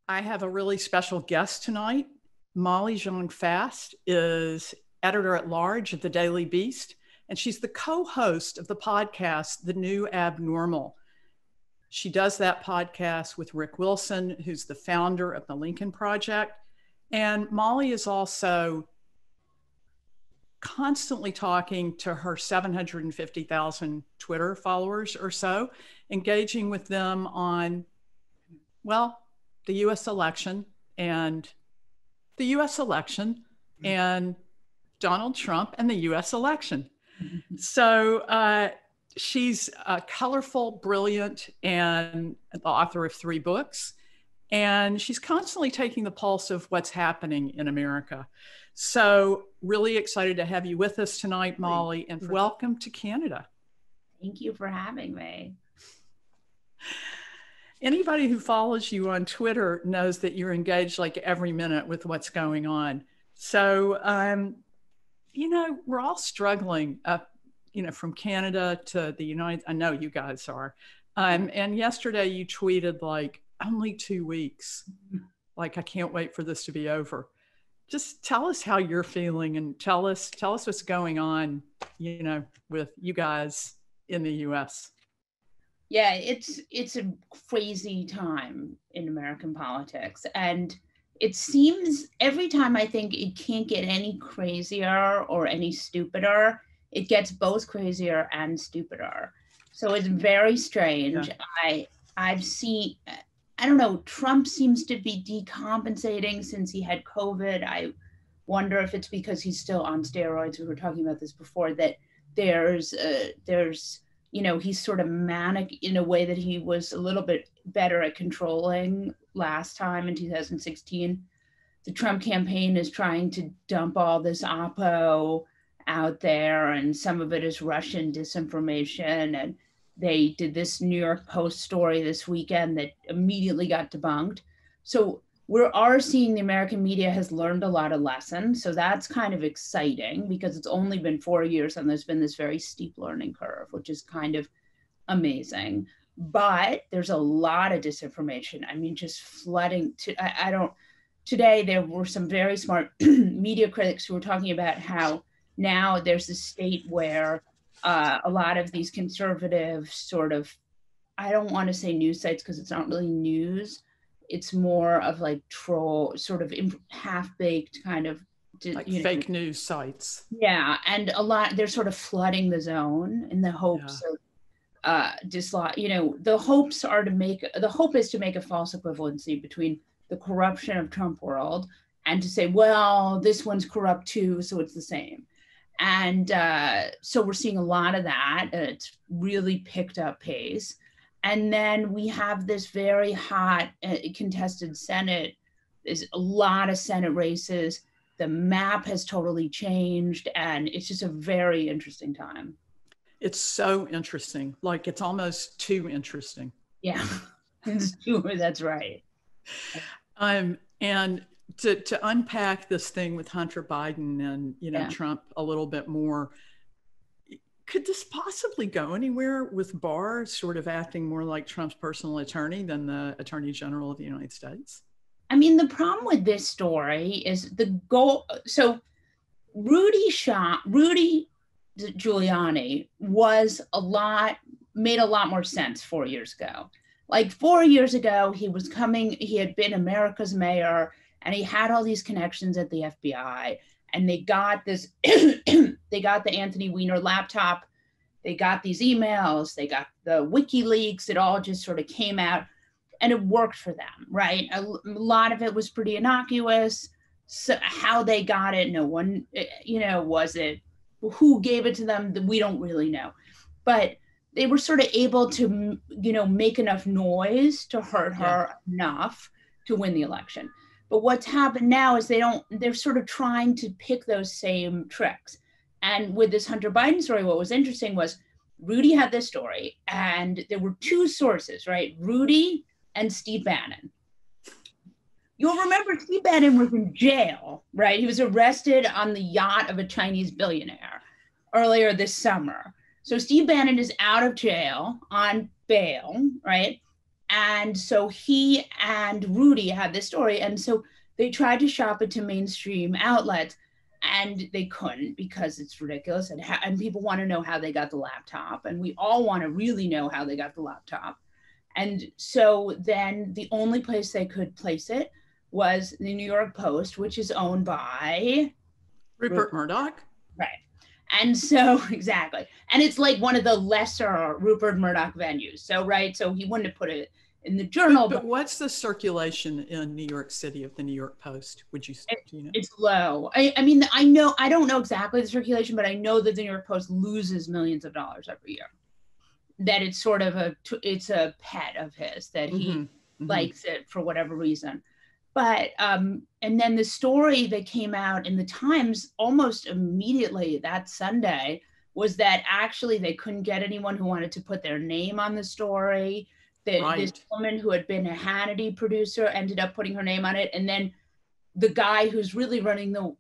I have a really special guest tonight. Molly Jong-Fast is editor at large at the Daily Beast, and she's the co-host of the podcast, The New Abnormal. She does that podcast with Rick Wilson, who's the founder of the Lincoln Project. And Molly is also constantly talking to her 750,000 Twitter followers or so, engaging with them on, well, the US election and the US election and Donald Trump and the US election. So she's colorful, brilliant, and the author of 3 books. And she's constantly taking the pulse of what's happening in America. So really excited to have you with us tonight, Molly, and welcome to Canada. Thank you for having me. Anybody who follows you on Twitter knows that you're engaged like every minute with what's going on. So, we're all struggling from Canada to the United, I know you guys are. And yesterday you tweeted like, only 2 weeks. Like, I can't wait for this to be over. Just tell us how you're feeling and tell us what's going on, with you guys in the US. Yeah, it's a crazy time in American politics. And it seems every time I think it can't get any crazier or any stupider, it gets both crazier and stupider. So it's very strange. Yeah. I've seen, I don't know, Trump seems to be decompensating since he had COVID. I wonder if it's because he's still on steroids. We were talking about this before, that there's he's sort of manic in a way that he was a little bit better at controlling last time in 2016. The Trump campaign is trying to dump all this oppo out there, and some of it is Russian disinformation. And they did this New York Post story this weekend that immediately got debunked. So we are seeing the American media has learned a lot of lessons. So that's kind of exciting because it's only been 4 years and there's been this very steep learning curve, which is kind of amazing. But there's a lot of disinformation. I mean, just flooding. Today, there were some very smart media critics who were talking about how now there's a state where a lot of these conservative sort of, I don't want to say news sites because it's not really news. It's more of like troll, sort of half-baked kind of like fake news sites. Yeah, and a lot, they're sort of flooding the zone in the hopes of the hope is to make a false equivalency between the corruption of Trump world and to say, well, this one's corrupt too, so it's the same. And so we're seeing a lot of that. It's really picked up pace. And then we have this very hot contested Senate. There's a lot of Senate races. The map has totally changed, and it's just a very interesting time. It's so interesting. Like, it's almost too interesting. Yeah, it's too, that's right. And to unpack this thing with Hunter Biden and, Trump a little bit more, could this possibly go anywhere with Barr sort of acting more like Trump's personal attorney than the Attorney General of the United States? I mean, the problem with this story is the goal. So Rudy Giuliani made a lot more sense 4 years ago. Like 4 years ago, he had been America's mayor, and he had all these connections at the FBI, and they got this, they got the Anthony Weiner laptop, they got these emails, they got the WikiLeaks, it all just sort of came out, and it worked for them, right? A lot of it was pretty innocuous. So how they got it, no one, was it, who gave it to them, we don't really know. But they were sort of able to, make enough noise to hurt her enough to win the election. But what's happened now is they're sort of trying to pick those same tricks. And with this Hunter Biden story, what was interesting was Rudy had this story, and there were 2 sources, right? Rudy and Steve Bannon. You'll remember Steve Bannon was in jail, right? He was arrested on the yacht of a Chinese billionaire earlier this summer. So Steve Bannon is out of jail on bail, right? And so he and Rudy had this story. And so they tried to shop it to mainstream outlets and they couldn't because it's ridiculous. And people want to know how they got the laptop. And we all want to really know how they got the laptop. And so then the only place they could place it was the New York Post, which is owned by Rupert Murdoch. Right. And so, exactly. And it's like one of the lesser Rupert Murdoch venues. So, right. So he wouldn't have put it in the journal. But what's the circulation in New York City of the New York Post? Would you say? Do you know? It's low. I don't know exactly the circulation, but I know that the New York Post loses millions of dollars every year. That it's sort of it's a pet of his that he likes it for whatever reason. But, and then the story that came out in the Times almost immediately that Sunday was that actually they couldn't get anyone who wanted to put their name on the story. That this woman who had been a Hannity producer ended up putting her name on it. And then the guy who's really running or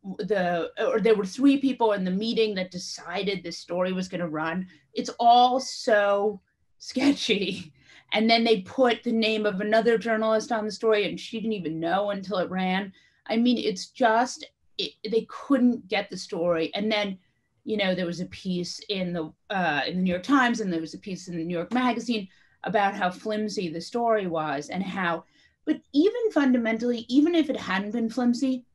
there were 3 people in the meeting that decided this story was going to run. It's all so sketchy. And then they put the name of another journalist on the story and she didn't even know until it ran. I mean, it's just, they couldn't get the story. And then, you know, there was a piece in the New York Times and there was a piece in the New York Magazine about how flimsy the story was and how, but even fundamentally, even if it hadn't been flimsy,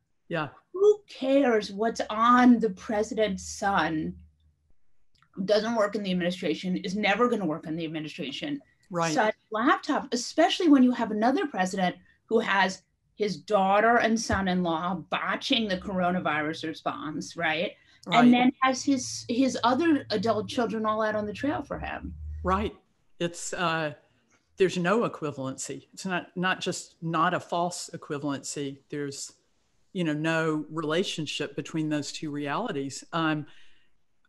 who cares what's on the president's son? Doesn't work in the administration, is never going to work in the administration. Such laptop, especially when you have another president who has his daughter and son-in-law botching the coronavirus response, right? And then has his other adult children all out on the trail for him. Right. It's there's no equivalency. It's not just not a false equivalency. There's, you know, no relationship between those two realities.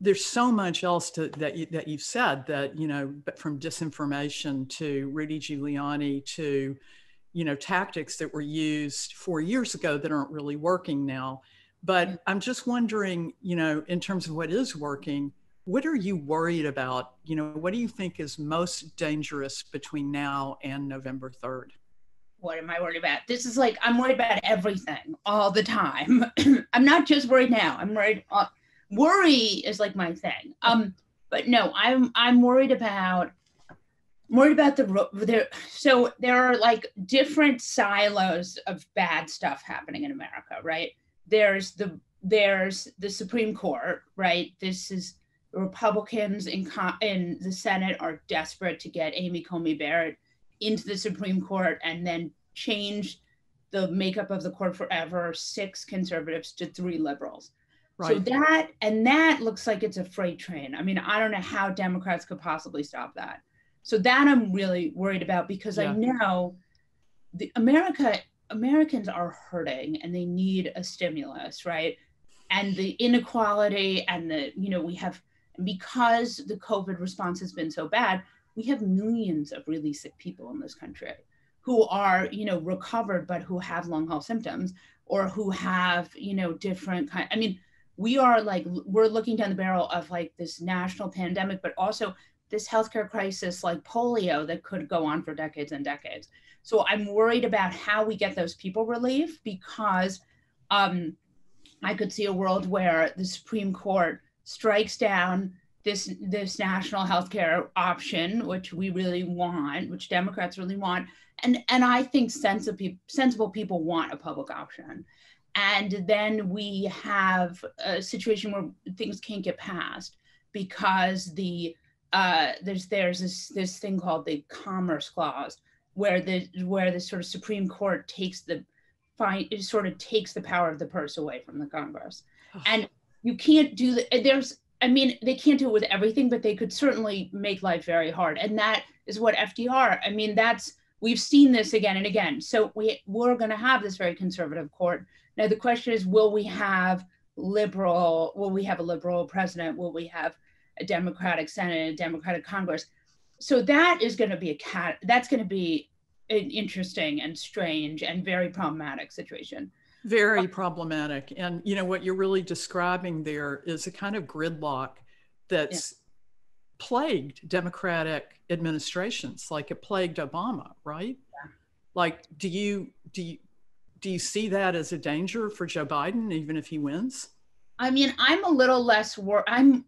There's so much else that you've said that, you know, from disinformation to Rudy Giuliani to, you know, tactics that were used 4 years ago that aren't really working now. But I'm just wondering, you know, in terms of what is working, what are you worried about? You know, what do you think is most dangerous between now and November 3rd? What am I worried about? This is like, I'm worried about everything all the time. I'm not just worried now. I'm worried. Worry is like my thing. But no, I'm worried about so there are like different silos of bad stuff happening in America, right? There's the Supreme Court, right? This is Republicans in the Senate are desperate to get Amy Coney Barrett into the Supreme Court and then change the makeup of the court forever, 6 conservatives to 3 liberals. Right. So that looks like it's a freight train. I mean, I don't know how Democrats could possibly stop that. So that I'm really worried about because I know Americans are hurting and they need a stimulus, right? And the inequality and because the COVID response has been so bad, we have millions of really sick people in this country who are, you know, recovered, but who have long haul symptoms or who have, you know, different kind. I mean, we're looking down the barrel of like this national pandemic, but also this healthcare crisis like polio that could go on for decades and decades. So I'm worried about how we get those people relief because I could see a world where the Supreme Court strikes down this national healthcare option, which we really want, which Democrats really want. And I think sensible people want a public option. And then we have a situation where things can't get passed because there's this thing called the Commerce Clause, where the sort of Supreme Court takes the power of the purse away from the Congress. And you can't do that. They can't do it with everything, but they could certainly make life very hard. And that is what FDR, we've seen this again and again. So we're going to have this very conservative court. Now, the question is, will we have a liberal president? Will we have a Democratic Senate, a Democratic Congress? So that is going to be that's going to be an interesting and strange and very problematic situation. Very problematic. And, you know, what you're really describing there is a kind of gridlock that's plagued Democratic administrations, like it plagued Obama, right? Yeah. Like, do you see that as a danger for Joe Biden, even if he wins? I mean, I'm a little less Biden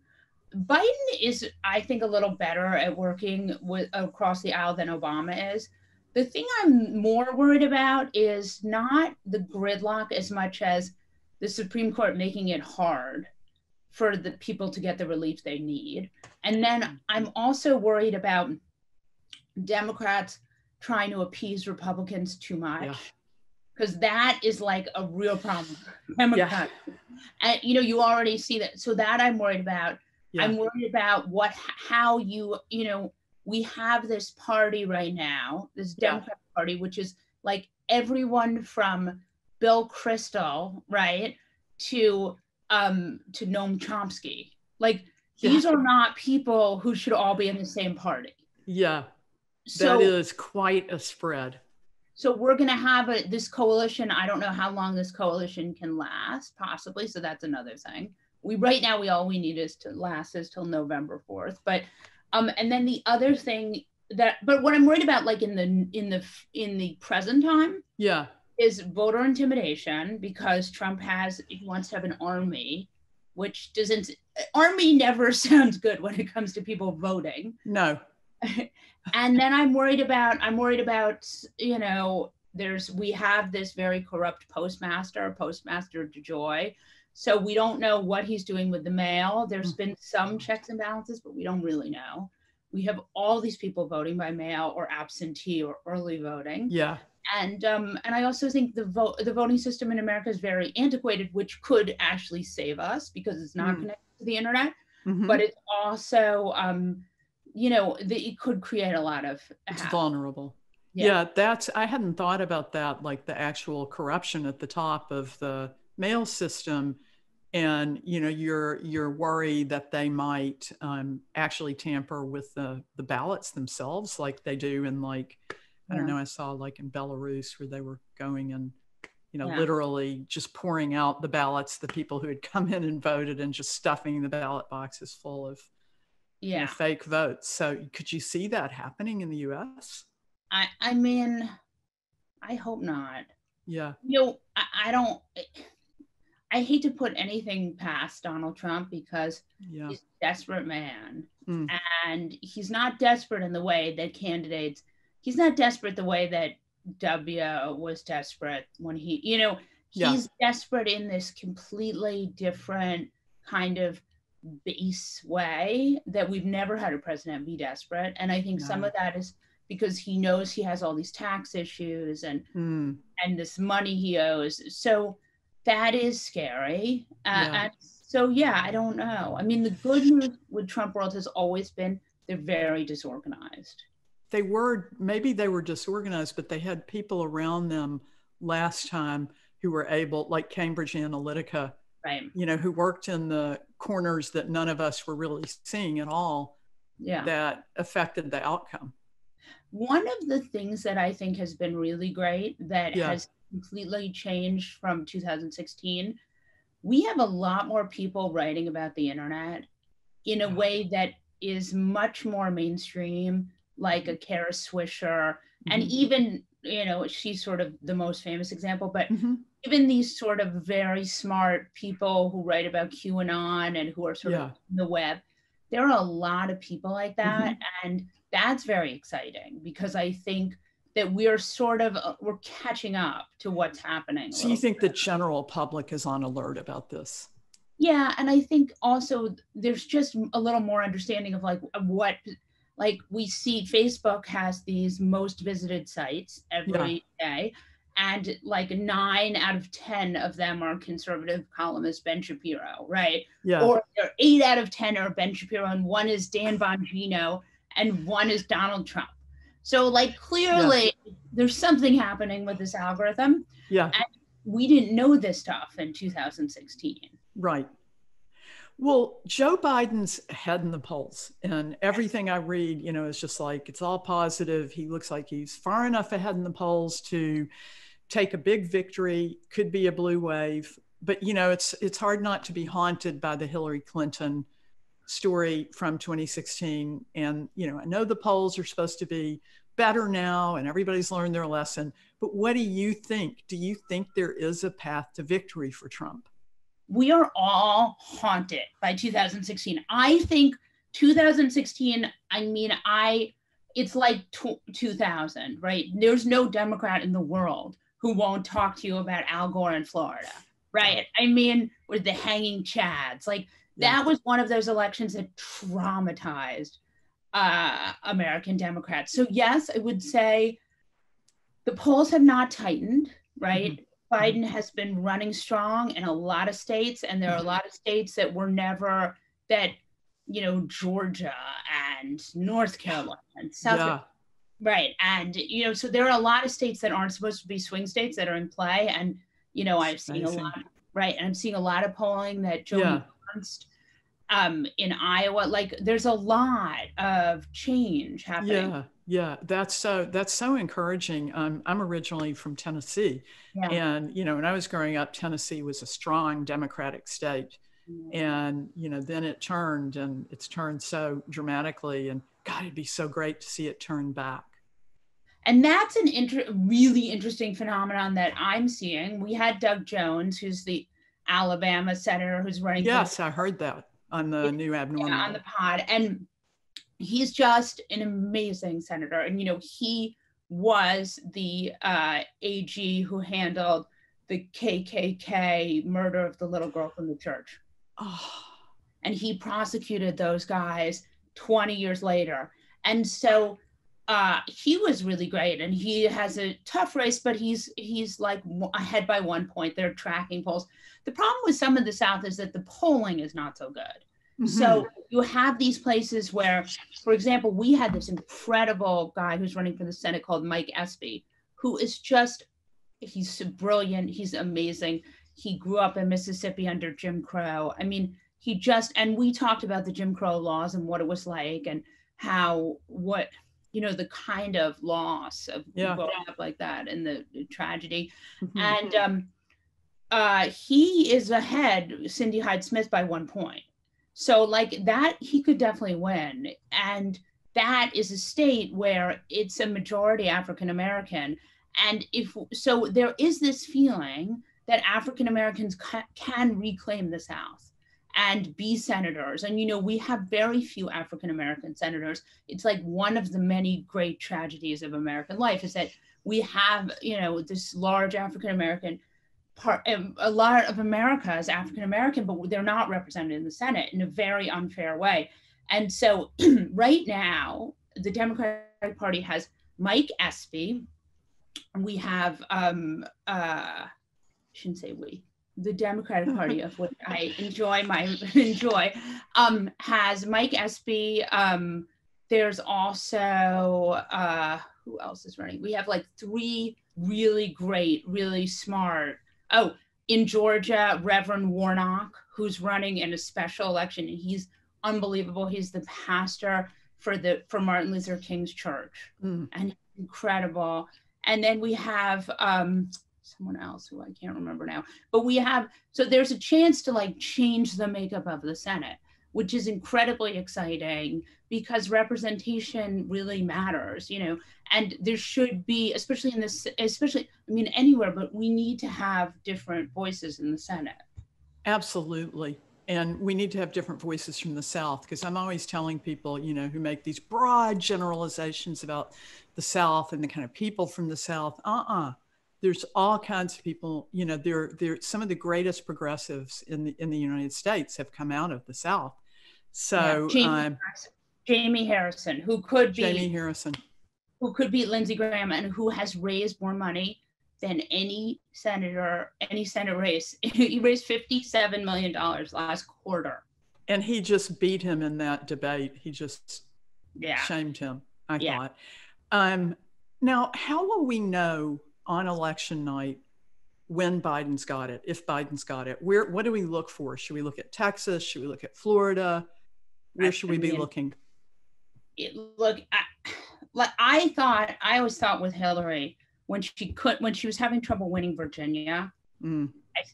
is, I think, a little better at working with across the aisle than Obama is. The thing I'm more worried about is not the gridlock as much as the Supreme Court making it hard for the people to get the relief they need. And then I'm also worried about Democrats trying to appease Republicans too much, because that is like a real problem for Democrats. Yeah. And you already see that. So that I'm worried about. Yeah. I'm worried about how we have this party right now, this Democrat Party, which is like everyone from Bill Kristol, right, to Noam Chomsky. Like, these are not people who should all be in the same party. Yeah, that is quite a spread. So we're going to have this coalition. I don't know how long this coalition can last, possibly. So that's another thing. Right now, all we need is to last is till November 4th. But and then the other thing but what I'm worried about, like in the present time, is voter intimidation, because Trump wants to have an army, which army never sounds good when it comes to people voting. No. And then I'm worried about we have this very corrupt postmaster DeJoy. So we don't know what he's doing with the mail. There's been some checks and balances, but we don't really know. We have all these people voting by mail or absentee or early voting. Yeah. And I also think the voting system in America is very antiquated, which could actually save us because it's not connected to the internet, but it's also, it could create a lot of. It's vulnerable. Yeah, I hadn't thought about that, like the actual corruption at the top of the mail system. And, you're worried that they might actually tamper with the ballots themselves, like they do in I don't know, I saw like in Belarus where they were going and, literally just pouring out the ballots, the people who had come in and voted, and just stuffing the ballot boxes full of fake votes. So could you see that happening in the US? I mean, I hope not. Yeah. I hate to put anything past Donald Trump because he's a desperate man. And he's not desperate in the way that he's not desperate the way that W was desperate when he's desperate in this completely different kind of base way that we've never had a president be desperate. And I think some of that is because he knows he has all these tax issues and this money he owes. So that is scary. And so, I don't know. I mean, the good news with Trump world has always been they're very disorganized. Maybe they were disorganized, but they had people around them last time who were able, like Cambridge Analytica, right, who worked in the corners that none of us were really seeing at all, that affected the outcome. One of the things that I think has been really great that has completely changed from 2016, we have a lot more people writing about the internet in a way that is much more mainstream, like a Kara Swisher, and even, she's sort of the most famous example, but even these sort of very smart people who write about QAnon and who are sort of in the web, there are a lot of people like that. And that's very exciting because I think that we're catching up to what's happening. So you think the general public is on alert about this? Yeah, and I think also there's just a little more understanding of what we see. Facebook has these most visited sites every day, and 9 out of 10 of them are conservative columnist Ben Shapiro, right? Yeah. Or 8 out of 10 are Ben Shapiro, and 1 is Dan Bongino, and 1 is Donald Trump. So clearly there's something happening with this algorithm. Yeah. And we didn't know this stuff in 2016. Right. Well, Joe Biden's ahead in the polls, and everything I read, is just it's all positive. He looks like he's far enough ahead in the polls to take a big victory, could be a blue wave, but it's hard not to be haunted by the Hillary Clinton story from 2016. And, I know the polls are supposed to be better now and everybody's learned their lesson. But what do you think? Do you think there is a path to victory for Trump? We are all haunted by 2016. I think 2016, it's like 2000, right? There's no Democrat in the world who won't talk to you about Al Gore in Florida, right? With the hanging chads, that was one of those elections that traumatized American Democrats. So yes, I would say the polls have not tightened, right? Mm-hmm. Biden has been running strong in a lot of states, and there are a lot of states that were never Georgia and North Carolina and South Carolina. Right. And, so there are a lot of states that aren't supposed to be swing states that are in play. And, I've seen a lot, right. And I'm seeing a lot of polling that Joe Ernst in Iowa, there's a lot of change happening. Yeah. That's so encouraging. I'm originally from Tennessee. Yeah. And, when I was growing up, Tennessee was a strong Democratic state. And, then it turned, and it's turned so dramatically, and God, it'd be so great to see it turn back. And that's an really interesting phenomenon that I'm seeing. We had Doug Jones, who's the Alabama senator who's running. Yes, I heard that on the new Abnormal. Yeah, on the pod. And he's just an amazing senator. And, he was the AG who handled the KKK murder of the little girl from the church. Oh. And he prosecuted those guys 20 years later. And so he was really great, and he has a tough race, but he's ahead by 1 point. They're tracking polls. The problem with some of the South is that the polling is not so good. Mm-hmm. So you have these places where, for example, we had this incredible guy who's running for the Senate called Mike Espy, who is he's brilliant. He's amazing. He grew up in Mississippi under Jim Crow. And we talked about the Jim Crow laws and what it was like, and the kind of loss of growing up like that and the tragedy. Mm-hmm. And he is ahead Cindy Hyde-Smith by 1 point. So that, he could definitely win. And that is a state where it's a majority African-American. And there is this feeling that African-Americans can reclaim the South and be senators. And, we have very few African-American senators. It's one of the many great tragedies of American life is that we have, this large African-American part. A lot of America is African-American, but they're not represented in the Senate in a very unfair way. And so right now, the Democratic Party has Mike Espy. We have, I shouldn't say we. The Democratic Party, of which I enjoy, has Mike Espy. There's also, who else is running? We have 3 really great, really smart. Oh, in Georgia, Reverend Warnock, who's running in a special election, and he's unbelievable. He's the pastor for Martin Luther King's church, and he's incredible. And then we have someone else who I can't remember now, but so there's a chance to change the makeup of the Senate, which is incredibly exciting because representation really matters, and there should be, especially anywhere, but we need to have different voices in the Senate. Absolutely. And we need to have different voices from the South, because I'm always telling people, who make these broad generalizations about the South and the kind of people from the South, there's all kinds of people, they're some of the greatest progressives in the United States have come out of the South. So Jamie Harrison, who could beat Lindsey Graham, and who has raised more money than any Senate race. He raised $57 million last quarter. And he just beat him in that debate. He just shamed him, I thought. Now, how will we know on election night when Biden's got it, if Biden's got it? What do we look for? Should we look at Texas? Should we look at Florida? Where should we be looking? I always thought with Hillary, when she was having trouble winning Virginia, I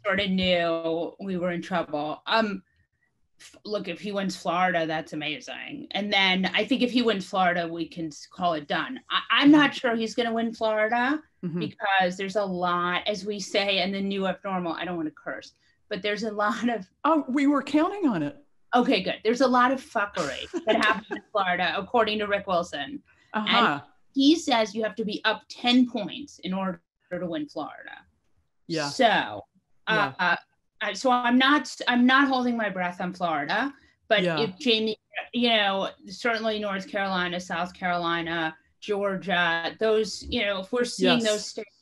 sort of knew we were in trouble. look, if he wins Florida, that's amazing. And then I think if he wins Florida, we can call it done. I'm not sure he's going to win Florida because there's a lot, as we say in the new abnormal, I don't want to curse, but there's a lot of. Oh, we were counting on it. Okay, good. There's a lot of fuckery that happens in Florida, according to Rick Wilson. And he says you have to be up 10 points in order to win Florida. Yeah. So, so I'm not holding my breath on Florida, but if Jamie, certainly North Carolina, South Carolina, Georgia, those, if we're seeing those states,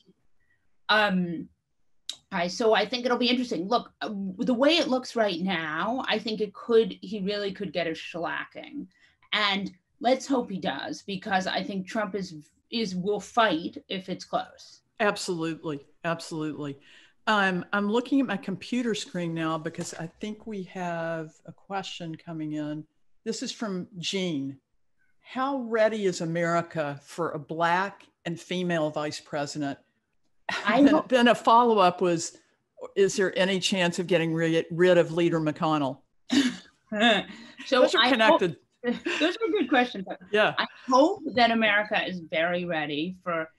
so I think it'll be interesting. Look, the way it looks right now, I think he really could get a shellacking, and let's hope he does, because I think Trump will fight if it's close. Absolutely, absolutely. I'm looking at my computer screen now because I think we have a question coming in. This is from Jean. How ready is America for a Black and female vice president? Then a follow-up was, is there any chance of getting rid of Leader McConnell? So those are connected. Those are good questions. Yeah. I hope that America is very ready for,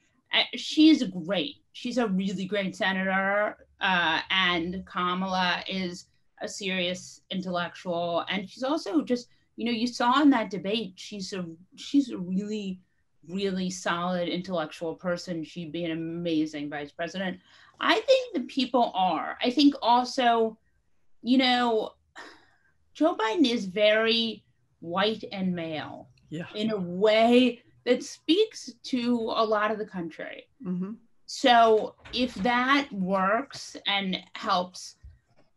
she's great. She's a really great senator. And Kamala is a serious intellectual. And she's also just, you saw in that debate, she's a really, really solid intellectual person. She'd be an amazing vice president. I think the people are. I think also, Joe Biden is very white and male in a way that speaks to a lot of the country. So if that works and helps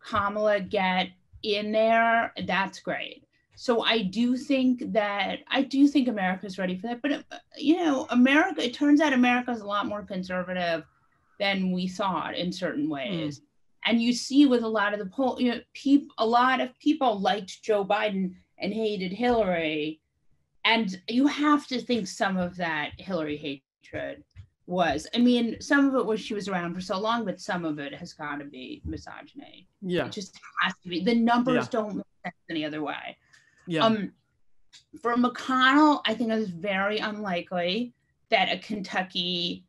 Kamala get in there, that's great. So I do think America's ready for that. But, America, it turns out America's a lot more conservative than we thought in certain ways. And you see with a lot of the poll, a lot of people liked Joe Biden and hated Hillary. And you have to think some of that Hillary hatred was, some of it was she was around for so long, but some of it has got to be misogyny. Yeah. It just has to be. The numbers don't make sense any other way. For McConnell, I think it's very unlikely that a Kentucky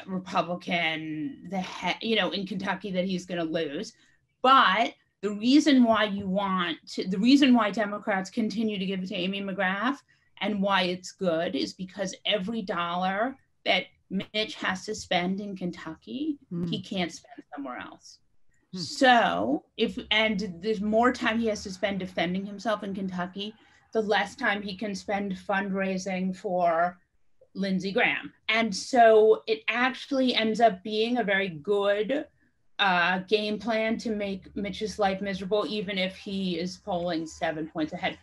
Republican, in Kentucky, that he's going to lose. But the reason why Democrats continue to give it to Amy McGrath and why it's good is because every dollar that Mitch has to spend in Kentucky, he can't spend somewhere else. So the more time he has to spend defending himself in Kentucky, the less time he can spend fundraising for Lindsey Graham. And so it actually ends up being a very good game plan to make Mitch's life miserable, even if he is polling 7 points ahead.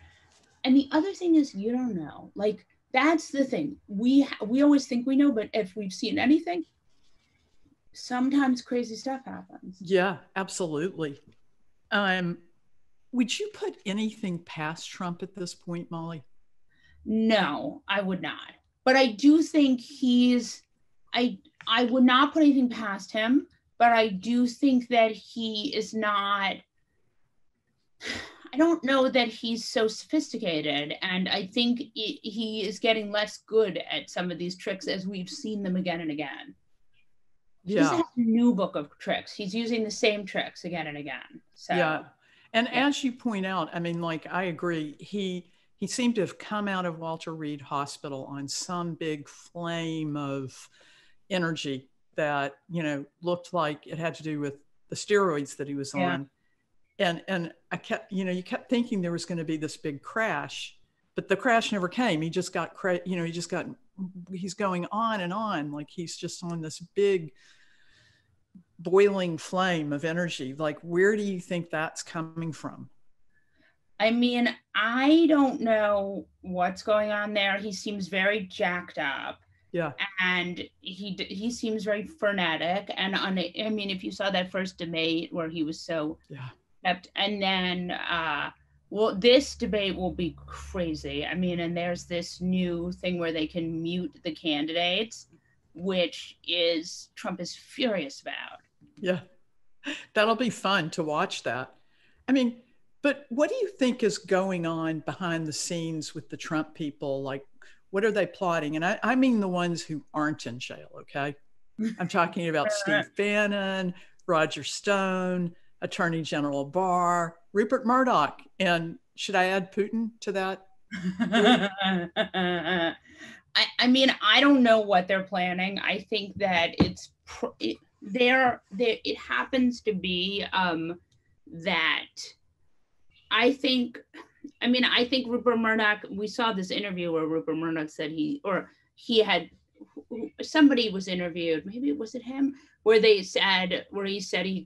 And the other thing is, you don't know. Like, that's the thing. We always think we know, but if we've seen anything, sometimes crazy stuff happens. Yeah, absolutely. Would you put anything past Trump at this point, Molly? No, I would not. But I do think I would not put anything past him, but I do think that he is not, I don't know that he's so sophisticated. And I think he is getting less good at some of these tricks as we've seen them again and again. He doesn't have a new book of tricks. He's using the same tricks again and again. So, yeah. And as you point out, I agree. He seemed to have come out of Walter Reed Hospital on some big flame of energy that, looked like it had to do with the steroids that he was on. And I kept, you kept thinking there was going to be this big crash, but the crash never came. He just got, he's going on and on. Like he's just on this big boiling flame of energy. Like, where do you think that's coming from? I don't know what's going on there. He seems very jacked up. Yeah. And he seems very frenetic. And if you saw that first debate where he was so kept, and then this debate will be crazy. And there's this new thing where they can mute the candidates, which Trump is furious about. Yeah. That'll be fun to watch that. But what do you think is going on behind the scenes with the Trump people? Like, what are they plotting? And I mean the ones who aren't in jail, okay? I'm talking about Steve Bannon, Roger Stone, Attorney General Barr, Rupert Murdoch, and should I add Putin to that group? I mean, I don't know what they're planning. I think that it happens to be that I think Rupert Murdoch, we saw this interview where Rupert Murdoch said somebody was interviewed, maybe was it him, where he said he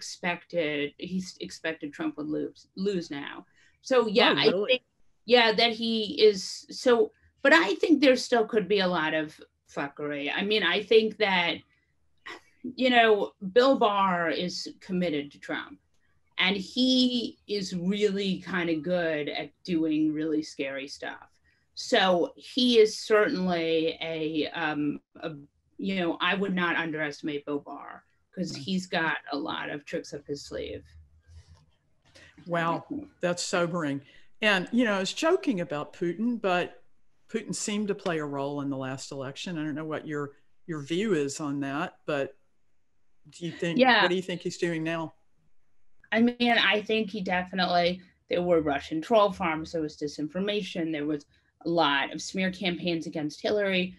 expected Trump would lose now. So yeah, Oh, really? I think that he is so, but I think there still could be a lot of fuckery. I mean, I think that, Bill Barr is committed to Trump. And he is really kind of good at doing really scary stuff. So he is certainly I would not underestimate Bill Barr because he's got a lot of tricks up his sleeve. Wow, that's sobering. And, I was joking about Putin, but Putin seemed to play a role in the last election. I don't know what your view is on that, but what do you think he's doing now? I mean, I think there were Russian troll farms, there was disinformation, there was a lot of smear campaigns against Hillary.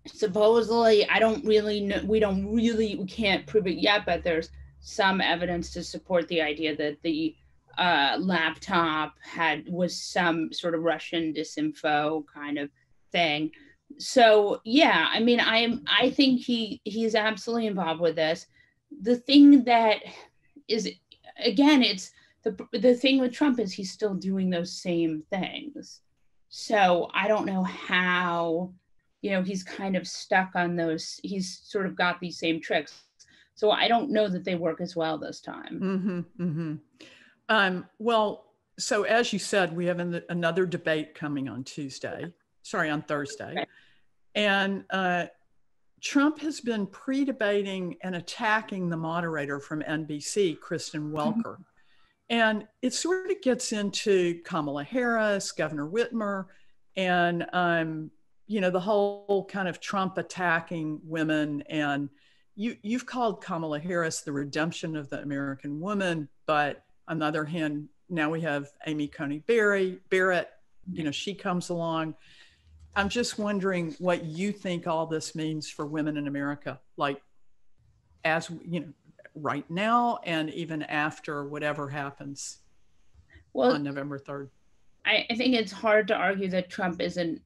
Supposedly, I don't really know, we can't prove it yet, but there's some evidence to support the idea that the laptop was some sort of Russian disinfo kind of thing. So yeah, I mean, I think he's absolutely involved with this. The thing that is, again, it's the thing with Trump is he's still doing those same things. So I don't know how, he's kind of stuck on those. He's sort of got these same tricks. So I don't know that they work as well this time. Mm-hmm, mm-hmm. Well, so as you said, we have another debate coming on Thursday. Okay. And Trump has been pre-debating and attacking the moderator from NBC, Kristen Welker. And it sort of gets into Kamala Harris, Governor Whitmer, and, the whole kind of Trump attacking women. And you've called Kamala Harris the redemption of the American woman. But on the other hand, now we have Amy Coney Barrett, she comes along. I'm just wondering what you think all this means for women in America, like as right now and even after whatever happens on November 3rd. I think it's hard to argue that Trump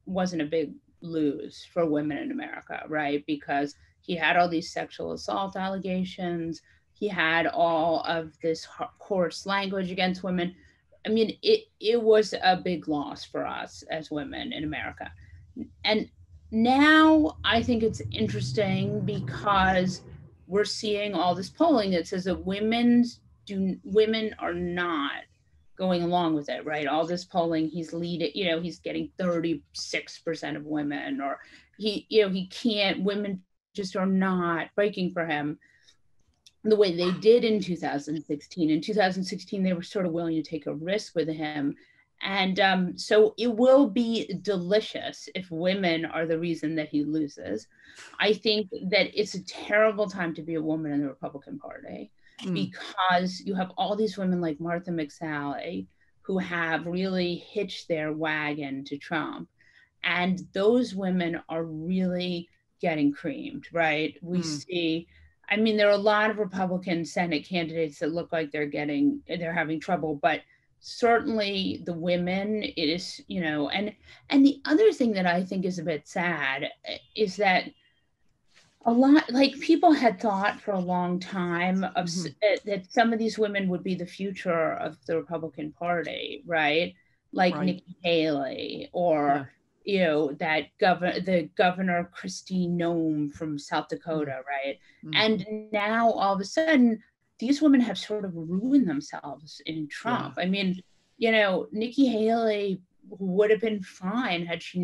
wasn't a big lose for women in America, right? Because he had all these sexual assault allegations. He had all of this coarse language against women. I mean, it was a big loss for us as women in America. And now I think it's interesting because we're seeing all this polling that says that women are not going along with it, right? All this polling, he's leading, he's getting 36% of women, or women just are not breaking for him the way they did in 2016. In 2016, they were sort of willing to take a risk with him. And so it will be delicious if women are the reason that he loses. I think that it's a terrible time to be a woman in the Republican Party because you have all these women like Martha McSally who have really hitched their wagon to Trump. And those women are really getting creamed, right? We see, I mean, there are a lot of Republican Senate candidates that look like they're having trouble, but certainly the women, it is, and the other thing that I think is a bit sad is that a lot, like people had thought for a long time that some of these women would be the future of the Republican Party, right? Like Nikki Haley or, the governor Christine Noem from South Dakota, right? And now all of a sudden, these women have sort of ruined themselves in Trump. I mean, Nikki Haley would have been fine had she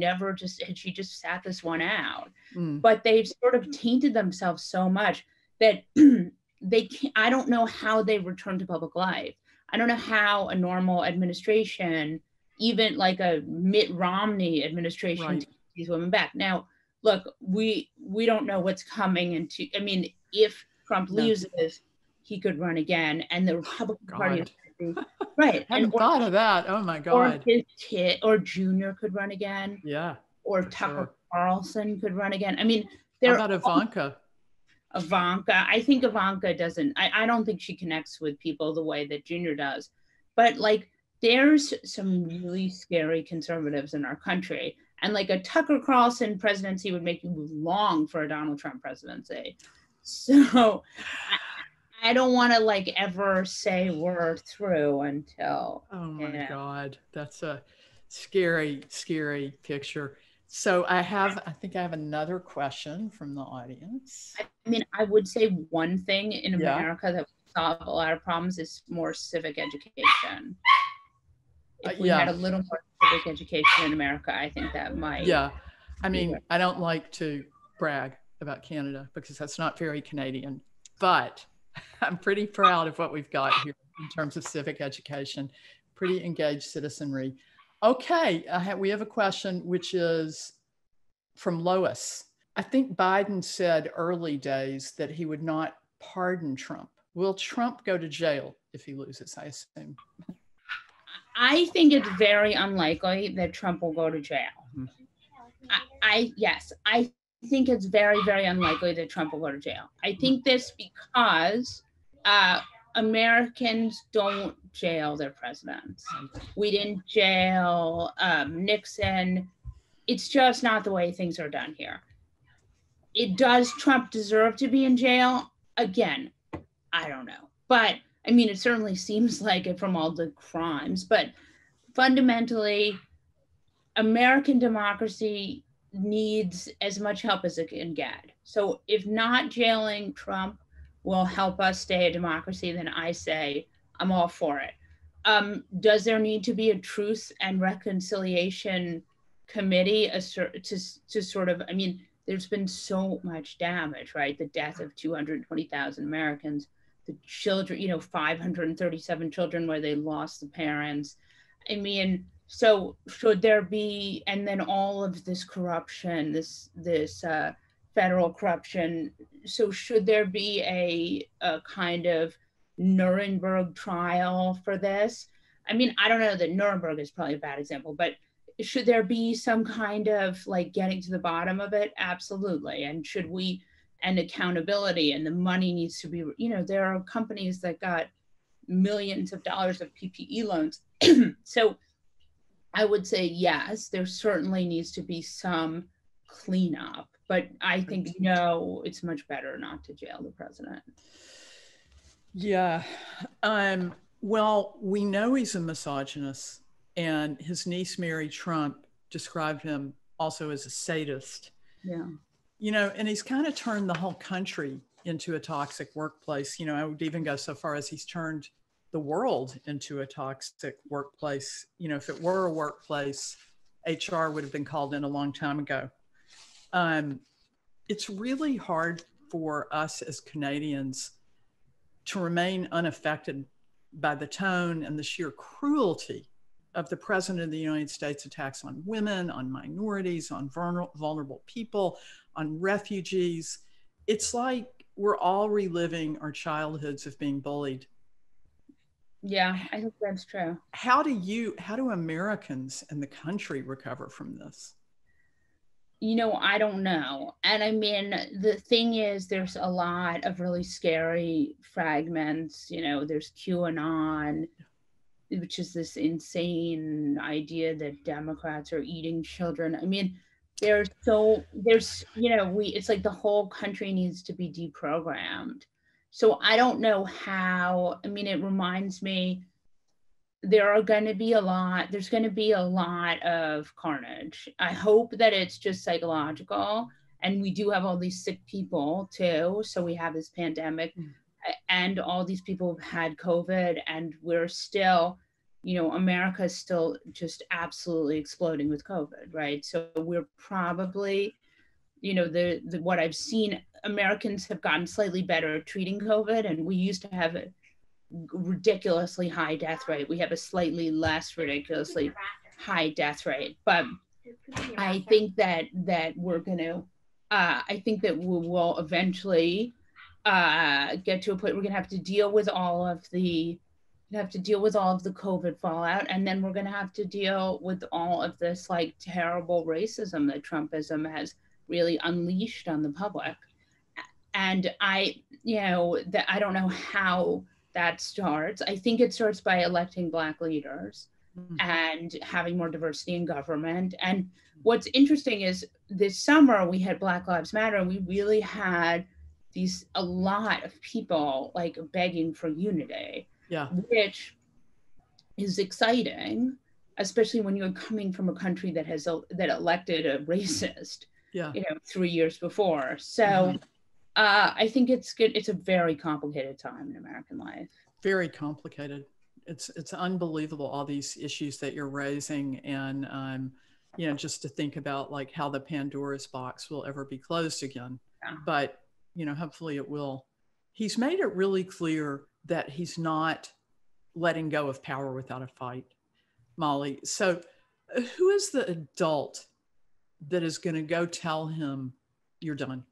just sat this one out. But they've sort of tainted themselves so much that I don't know how they return to public life. I don't know how a normal administration, even like a Mitt Romney administration, Right. takes these women back. Now, look, we don't know what's coming into, I mean, if Trump No. loses, he could run again, and the Republican Party is right. I hadn't thought of that. Oh my Or God. his kid or Junior could run again. Yeah. Or for Tucker sure. Carlson could run again. I mean, How they're about Ivanka? Ivanka. I think Ivanka doesn't, I don't think she connects with people the way that Junior does. But like, there's some really scary conservatives in our country. And like a Tucker Carlson presidency would make you long for a Donald Trump presidency. So I don't want to like ever say we're through until. Oh my God. That's a scary, scary picture. So I think I have another question from the audience. I mean, I would say one thing in Yeah. America that would solve a lot of problems is more civic education. If we Yeah. had a little more civic education in America, I think that might. Yeah. I mean, I don't like to brag about Canada because that's not very Canadian, but I'm pretty proud of what we've got here in terms of civic education, pretty engaged citizenry. Okay, we have a question which is from Lois. I think Biden said early days that he would not pardon Trump. Will Trump go to jail if he loses, I assume? I think it's very unlikely that Trump will go to jail. Yes, I think it's very, very unlikely that Trump will go to jail. I think this because Americans don't jail their presidents. We didn't jail Nixon. It's just not the way things are done here. Does Trump deserve to be in jail? Again, I don't know. But I mean, it certainly seems like it from all the crimes. But fundamentally, American democracy needs as much help as it can get. So if not jailing Trump will help us stay a democracy, then I say I'm all for it. Does there need to be a truth and reconciliation committee to sort of, I mean, there's been so much damage, right? The death of 220,000 Americans, the children, 537 children where they lost the parents. I mean, so should there be, and then all of this corruption, this federal corruption. So should there be a kind of Nuremberg trial for this? I mean, I don't know that Nuremberg is probably a bad example, but should there be some kind of like getting to the bottom of it? Absolutely. And and accountability, and the money needs to be, there are companies that got millions of dollars of PPE loans. So I would say, yes, there certainly needs to be some cleanup, but I think, no, it's much better not to jail the president. Yeah. Well, we know he's a misogynist, and his niece, Mary Trump, described him also as a sadist. Yeah. And he's kind of turned the whole country into a toxic workplace. I would even go so far as he's turned the world into a toxic workplace. If it were a workplace, HR would have been called in a long time ago. It's really hard for us as Canadians to remain unaffected by the tone and the sheer cruelty of the President of the United States' attacks on women, on minorities, on vulnerable people, on refugees. It's like we're all reliving our childhoods of being bullied. Yeah, I think that's true. How do Americans and the country recover from this? I don't know. And I mean, the thing is, there's a lot of really scary fragments. There's QAnon, which is this insane idea that Democrats are eating children. I mean, it's like the whole country needs to be deprogrammed. So I don't know how. I mean, it reminds me, there's going to be a lot of carnage. I hope that it's just psychological, and we do have all these sick people too. So we have this pandemic, and all these people have had COVID, and we're still, America is still just absolutely exploding with COVID, right? So we're probably, what I've seen, Americans have gotten slightly better at treating COVID, and we used to have ridiculously high death rate. We have a slightly less ridiculously high death rate. But I think that we're going to, I think that we will eventually get to a point we're going to have to deal with all of the COVID fallout, and then we're going to have to deal with all of this like terrible racism that Trumpism has really unleashed on the public. And I don't know how that starts. I think it starts by electing Black leaders and having more diversity in government. And what's interesting is this summer we had Black Lives Matter, and we really had a lot of people like begging for unity, which is exciting, especially when you're coming from a country that elected a racist, 3 years before. So I think it's good. It's a very complicated time in American life. Very complicated. It's unbelievable, all these issues that you're raising, and just to think about like how the Pandora's box will ever be closed again. But hopefully it will. He's made it really clear that he's not letting go of power without a fight, Molly. So who is the adult that is going to go tell him you're done?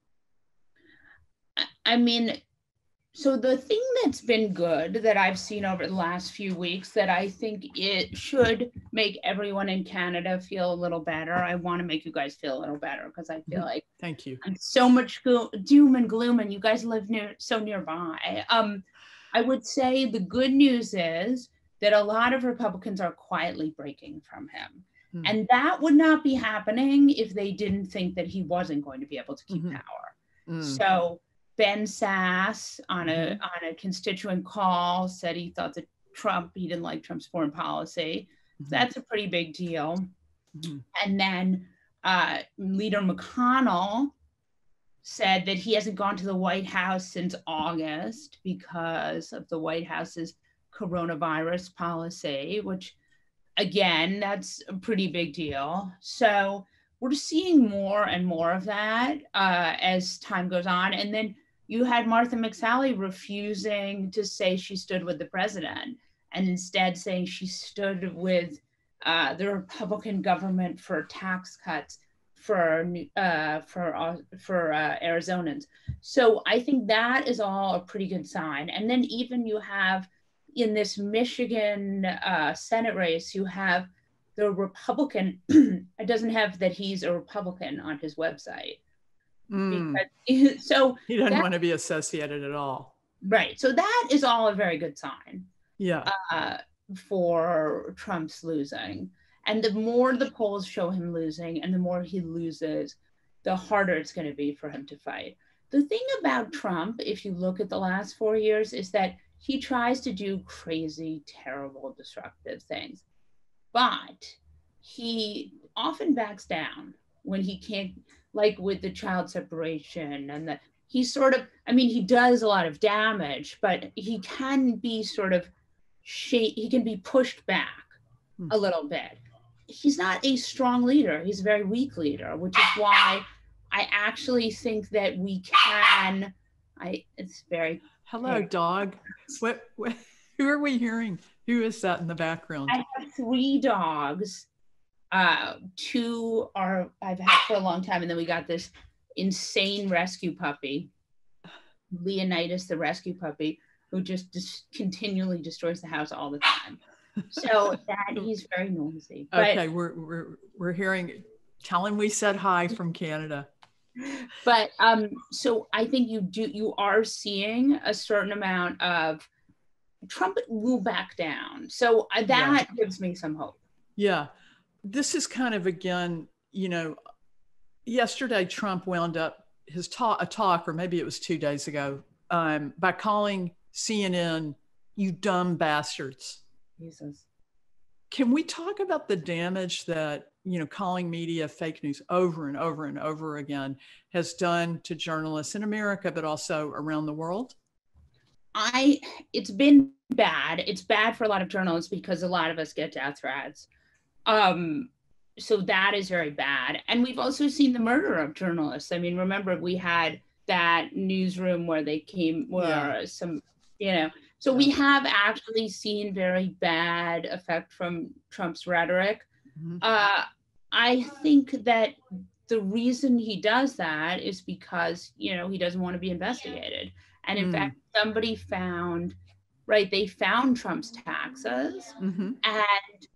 I mean, so the thing that's been good that I've seen over the last few weeks that I think it should make everyone in Canada feel a little better. I want to make you guys feel a little better because I feel like thank you. I'm so much doom and gloom, and you guys live so nearby. I would say the good news is that a lot of Republicans are quietly breaking from him. And that would not be happening if they didn't think that he wasn't going to be able to keep power. So Ben Sass on a constituent call said he thought that he didn't like Trump's foreign policy. That's a pretty big deal. And then Leader McConnell said that he hasn't gone to the White House since August because of the White House's coronavirus policy, which again, that's a pretty big deal. So we're seeing more and more of that as time goes on. And then you had Martha McSally refusing to say she stood with the president and instead saying she stood with the Republican government for tax cuts for Arizonans. So I think that is all a pretty good sign. And then even you have in this Michigan Senate race, you have the Republican, it doesn't have that he's a Republican on his website. Because, so he doesn't want to be associated at all. Right. So that is all a very good sign. Yeah. For Trump's losing. And the more the polls show him losing and the more he loses, the harder it's going to be for him to fight. The thing about Trump, if you look at the last 4 years, is that he tries to do crazy, terrible, destructive things. But he often backs down when he can't, like with the child separation and he does a lot of damage, but he can be sort of he can be pushed back a little bit. He's not a strong leader. He's a very weak leader, which is why I actually think that we can, it's very... Hello, dog. Who are we hearing? Who is that in the background? I have 3 dogs. 2 I've had for a long time, and then we got this insane rescue puppy, Leonidas, the rescue puppy, who just continually destroys the house all the time. So that he's very noisy. But, okay, we're hearing. Tell him we said hi from Canada. But so I think you are seeing a certain amount of Trump will back down. So that gives me some hope. Yeah. This is kind of, again, yesterday Trump wound up his talk, or maybe it was 2 days ago, by calling CNN, "You dumb bastards." Jesus. Can we talk about the damage that, calling media fake news over and over and over again has done to journalists in America, but also around the world? It's been bad. It's bad for a lot of journalists because a lot of us get death threats. So that is very bad. And we've also seen the murder of journalists. I mean, remember we had that newsroom where some, So we have actually seen very bad effect from Trump's rhetoric. Mm-hmm. I think that the reason he does that is because, you know, he doesn't want to be investigated. And in fact, somebody found, right, they found Trump's taxes, Mm-hmm.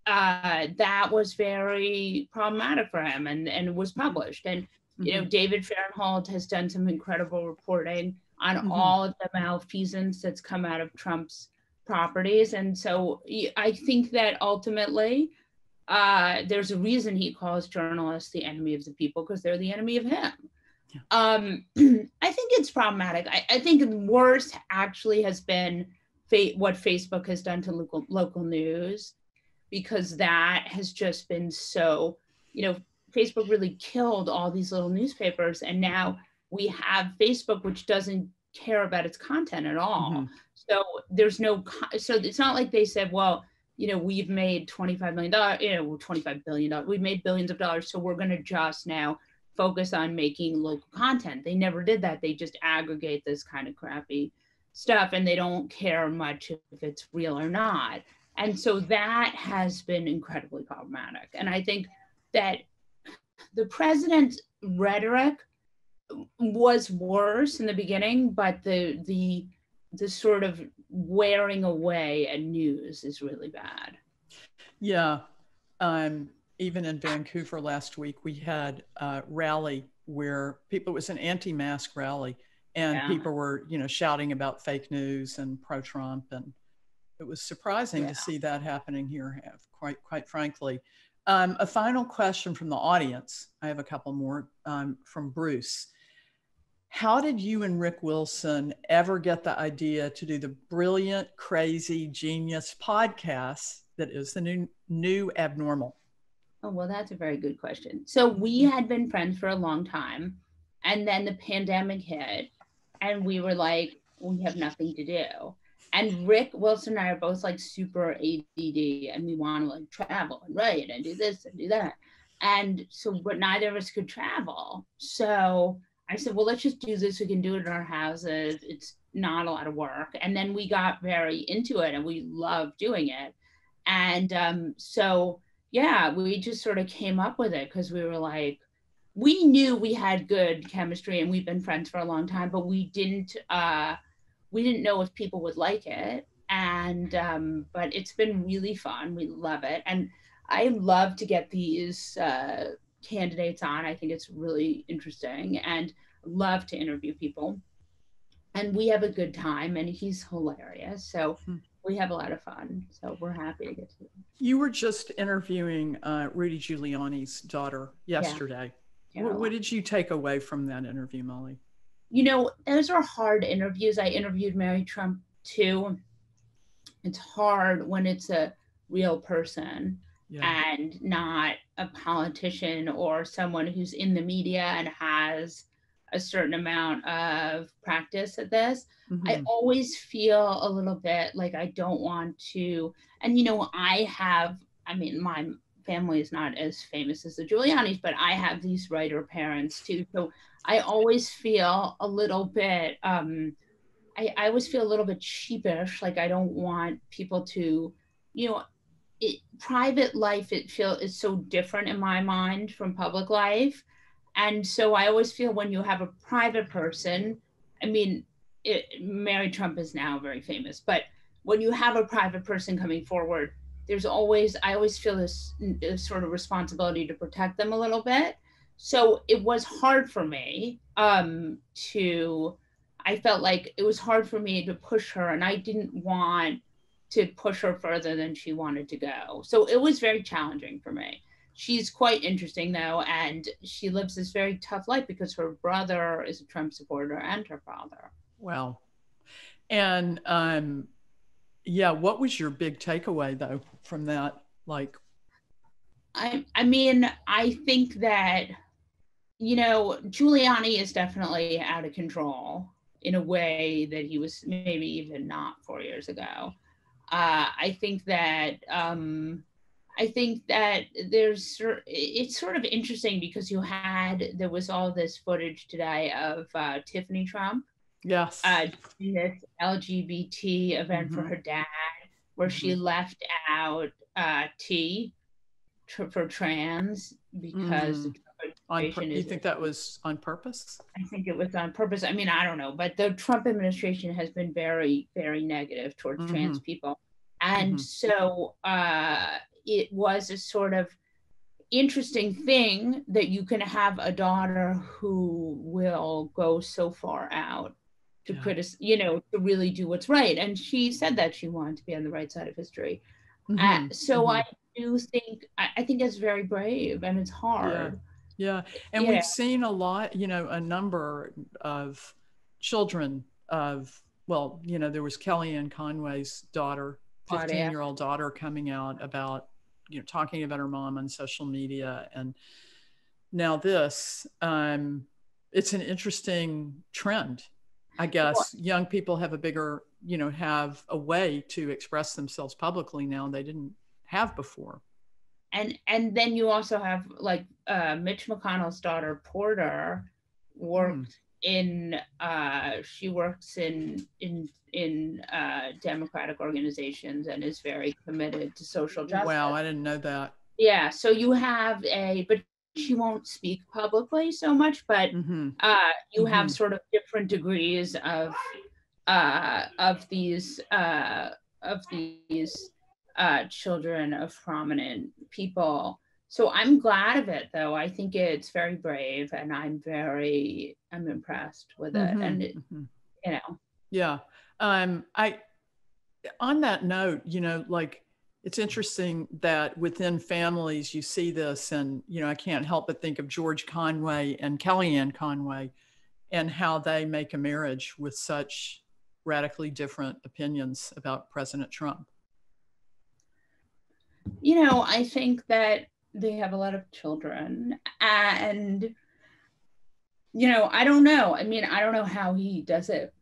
and that was very problematic for him, and it was published. And, you know, David Fahrenhold has done some incredible reporting on all of the malfeasance that's come out of Trump's properties. And so I think that ultimately, there's a reason he calls journalists the enemy of the people, because they're the enemy of him. Yeah. I think it's problematic. I think worse actually has been what Facebook has done to local news, because that has just been so, you know, Facebook really killed all these little newspapers, and now we have Facebook, which doesn't care about its content at all. So there's no, so it's not like they said, well, you know, we've made $25 million, you know, $25 billion, we've made billions of dollars, so we're going to just now focus on making local content. They never did that. They just aggregate this kind of crappy stuff, and they don't care much if it's real or not. And so that has been incredibly problematic. And I think that the president's rhetoric was worse in the beginning, but the sort of wearing away at news is really bad. Yeah. Even in Vancouver last week, we had a rally where it was an anti-mask rally, and people were, you know, shouting about fake news and pro-Trump, and it was surprising to see that happening here, quite frankly. A final question from the audience. I have a couple more from Bruce. How did you and Rick Wilson ever get the idea to do the brilliant, crazy, genius podcast that is the new abnormal? Oh, well, that's a very good question. So we had been friends for a long time, and then the pandemic hit, and we were like, we have nothing to do. And Rick Wilson and I are both like super ADD, and we want to like travel and write and do this and do that. And so, but neither of us could travel. So I said, well, let's just do this. We can do it in our houses. It's not a lot of work. And then we got very into it, and we loved doing it. And so, yeah, we just sort of came up with it because we were like, we knew we had good chemistry and we've been friends for a long time, but we didn't know if people would like it. And but it's been really fun. We love it. And I love to get these candidates on. I think it's really interesting, and love to interview people. And we have a good time, and he's hilarious. So we have a lot of fun. So we're happy to get to it. You were just interviewing Rudy Giuliani's daughter yesterday. Yeah. What did you take away from that interview, Molly? You know, those are hard interviews. I interviewed Mary Trump too. It's hard when it's a real person and not a politician or someone who's in the media and has a certain amount of practice at this. I always feel a little bit like I don't want to, and you know, I mean, my family is not as famous as the Giulianis, but I have these writer parents too. So I always feel a little bit, I always feel a little bit sheepish. Like I don't want people to, you know, private life, is so different in my mind from public life. And so I always feel when you have a private person, I mean, Mary Trump is now very famous, but when you have a private person coming forward, I always feel this sort of responsibility to protect them a little bit. So it was hard for me I felt like it was hard for me to push her, and I didn't want to push her further than she wanted to go. So it was very challenging for me. She's quite interesting though, and she lives this very tough life because her brother is a Trump supporter and her father. Wow. And what was your big takeaway though from that? Like, I mean, I think that, you know, Giuliani is definitely out of control in a way that he was maybe even not 4 years ago. I think that it's sort of interesting because there was all this footage today of Tiffany Trump. Yes. this LGBT event for her dad, where she left out T for trans because the Trump administration You is. think that was on purpose? I think it was on purpose. I mean, I don't know, but the Trump administration has been very, very negative towards trans people, and so it was a sort of interesting thing that you can have a daughter who will go so far out to criticize, to really do what's right. And she said that she wanted to be on the right side of history. So I do think, I think it's very brave and it's hard. Yeah. And we've seen a lot, a number of children of, well, there was Kellyanne Conway's daughter, 15-year-old daughter coming out about, talking about her mom on social media. And now this, it's an interesting trend. I guess young people have a bigger, have a way to express themselves publicly now they didn't have before. And then you also have like Mitch McConnell's daughter Porter worked she works in Democratic organizations and is very committed to social justice. Wow, I didn't know that. Yeah, so you have but she won't speak publicly so much, but you have sort of different degrees of these children of prominent people. So I'm glad of it, though. I think it's very brave, and I'm impressed with it. And yeah. I on that note, like, it's interesting that within families you see this, and I can't help but think of George Conway and Kellyanne Conway and how they make a marriage with such radically different opinions about President Trump. I think that they have a lot of children, and I don't know. I mean, I don't know how he does it.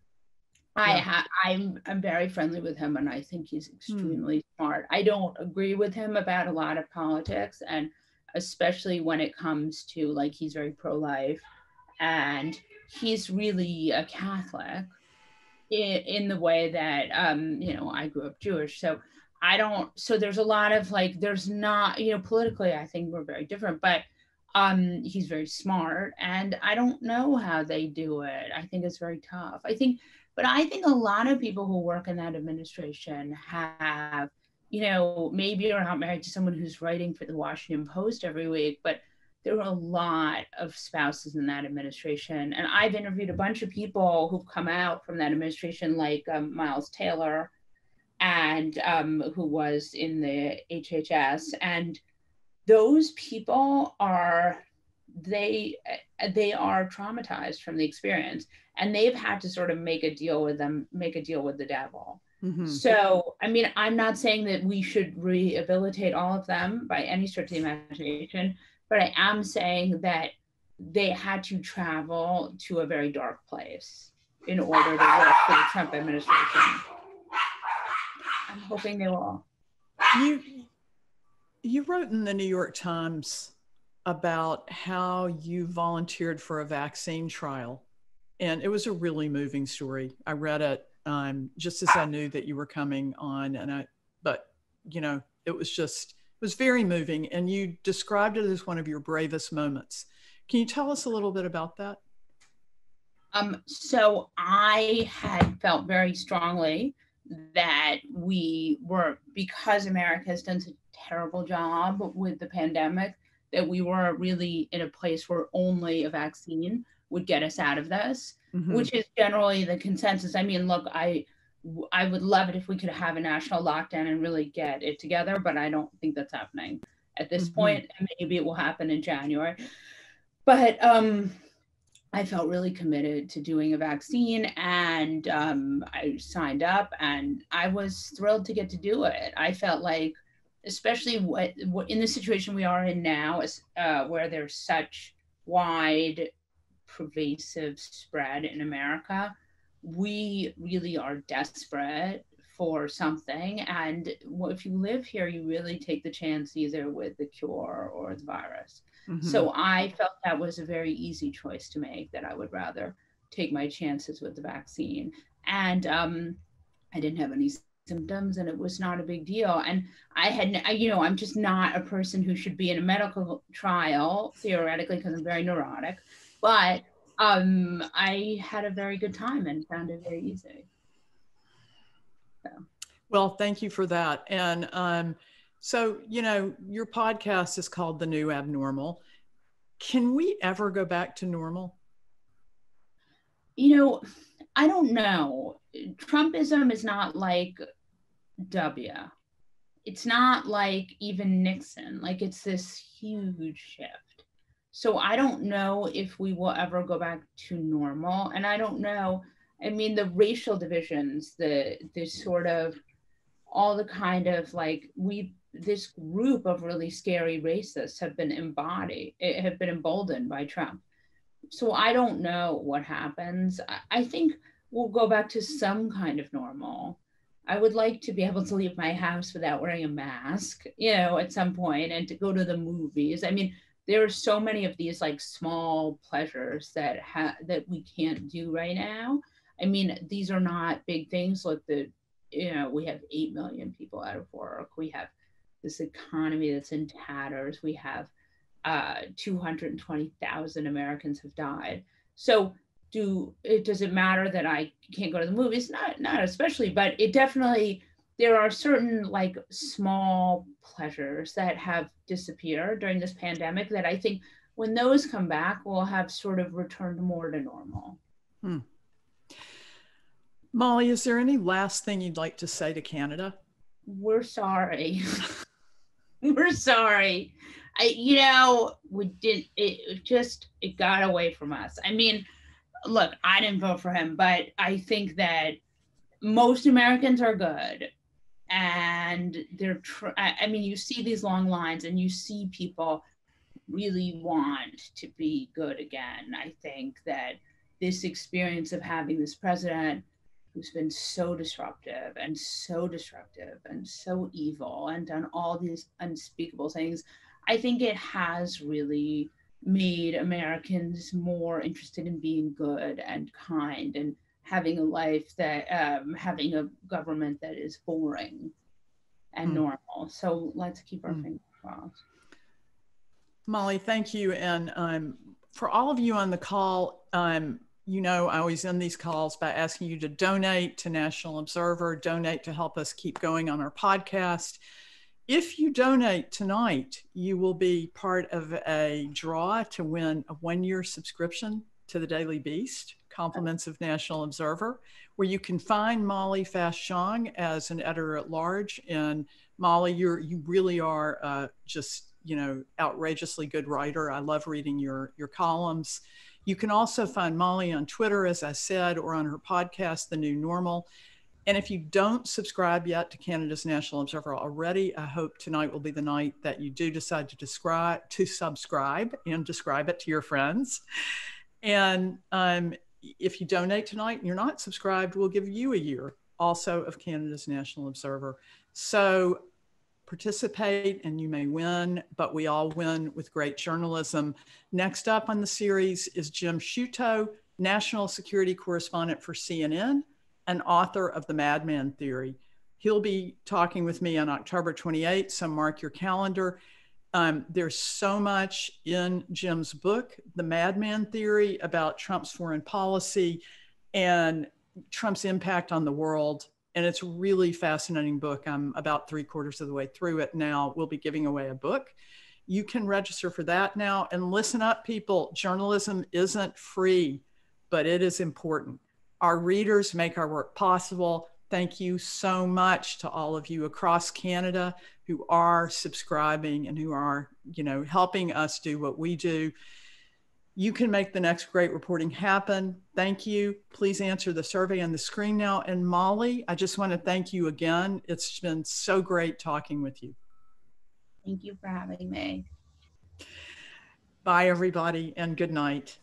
I'm very friendly with him, and I think he's extremely smart. I don't agree with him about a lot of politics, and especially when it comes to, like, he's very pro-life, and he's really a Catholic in the way that I grew up Jewish, so there's a lot of, like, there's not, politically I think we're very different, but he's very smart, and I don't know how they do it. I think it's very tough. I think a lot of people who work in that administration have, maybe are not married to someone who's writing for the Washington Post every week, but there are a lot of spouses in that administration. And I've interviewed a bunch of people who've come out from that administration, like Miles Taylor, and who was in the HHS. And those people they are traumatized from the experience, and they've had to sort of make a deal with the devil. So, I mean, I'm not saying that we should rehabilitate all of them by any stretch of the imagination, but I am saying that they had to travel to a very dark place in order to work for the Trump administration. I'm hoping they will. You wrote in the New York Times about how you volunteered for a vaccine trial, and it was a really moving story. I read it just as I knew that you were coming on, but it was very moving, and you described it as one of your bravest moments. Can you tell us a little bit about that? So I had felt very strongly that because America has done such a terrible job with the pandemic, that we were really in a place where only a vaccine would get us out of this, which is generally the consensus. I mean, look, I would love it if we could have a national lockdown and really get it together, but I don't think that's happening at this point. And maybe it will happen in January. But I felt really committed to doing a vaccine, and I signed up, and I was thrilled to get to do it. I felt like, especially in the situation we are in now, where there's such wide, pervasive spread in America, we really are desperate for something. And if you live here, you really take the chance either with the cure or the virus. So I felt that was a very easy choice to make, that I would rather take my chances with the vaccine. And I didn't have any symptoms, and it was not a big deal. And I'm just not a person who should be in a medical trial, theoretically, because I'm very neurotic. But I had a very good time and found it very easy. So. Well, thank you for that. And so, your podcast is called The New Abnormal. Can we ever go back to normal? I don't know. Trumpism is not like W. It's not like even Nixon. Like, it's this huge shift. So I don't know if we will ever go back to normal. And I don't know, I mean, the racial divisions, the sort of all the kind of like this group of really scary racists have been emboldened by Trump. So I don't know what happens. I think we'll go back to some kind of normal. I would like to be able to leave my house without wearing a mask, at some point, and to go to the movies. I mean, there are so many of these like small pleasures that we can't do right now. I mean, these are not big things like we have 8 million people out of work. We have this economy that's in tatters. We have 220,000 Americans have died. So does it matter that I can't go to the movies? Not especially, but it definitely, there are certain like small pleasures that have disappeared during this pandemic that I think when those come back, we'll have sort of returned more to normal. Molly, is there any last thing you'd like to say to Canada? We're sorry. We're sorry. It got away from us. I mean, look, I didn't vote for him, but I think that most Americans are good. And you see these long lines and you see people really want to be good again. I think that this experience of having this president who's been so disruptive and so evil and done all these unspeakable things, I think it has really made Americans more interested in being good and kind and having a life that, having a government that is boring and normal. So let's keep our fingers crossed. Molly, thank you. And for all of you on the call, I always end these calls by asking you to donate to National Observer, donate to help us keep going on our podcast. If you donate tonight, you will be part of a draw to win a 1-year subscription to the Daily Beast, Compliments of National Observer, where you can find Molly Jong-Fast as an editor-at-large. And Molly, you really are just outrageously good writer. I love reading your columns. You can also find Molly on Twitter, as I said, or on her podcast, The New Normal. And if you don't subscribe yet to Canada's National Observer already, I hope tonight will be the night that you do decide to subscribe and describe it to your friends. And if you donate tonight and you're not subscribed, we'll give you a year also of Canada's National Observer. So participate and you may win, but we all win with great journalism. Next up on the series is Jim Sciutto, national security correspondent for CNN and author of The Madman Theory. He'll be talking with me on October 28th, so mark your calendar. There's so much in Jim's book, The Madman Theory, about Trump's foreign policy and Trump's impact on the world. And it's a really fascinating book. I'm about 3/4 of the way through it now. We'll be giving away a book. You can register for that now. And listen up, people. Journalism isn't free, but it is important. Our readers make our work possible. Thank you so much to all of you across Canada who are subscribing and who are, helping us do what we do. You can make the next great reporting happen. Thank you. Please answer the survey on the screen now. And Molly, I just want to thank you again. It's been so great talking with you. Thank you for having me. Bye, everybody, and good night.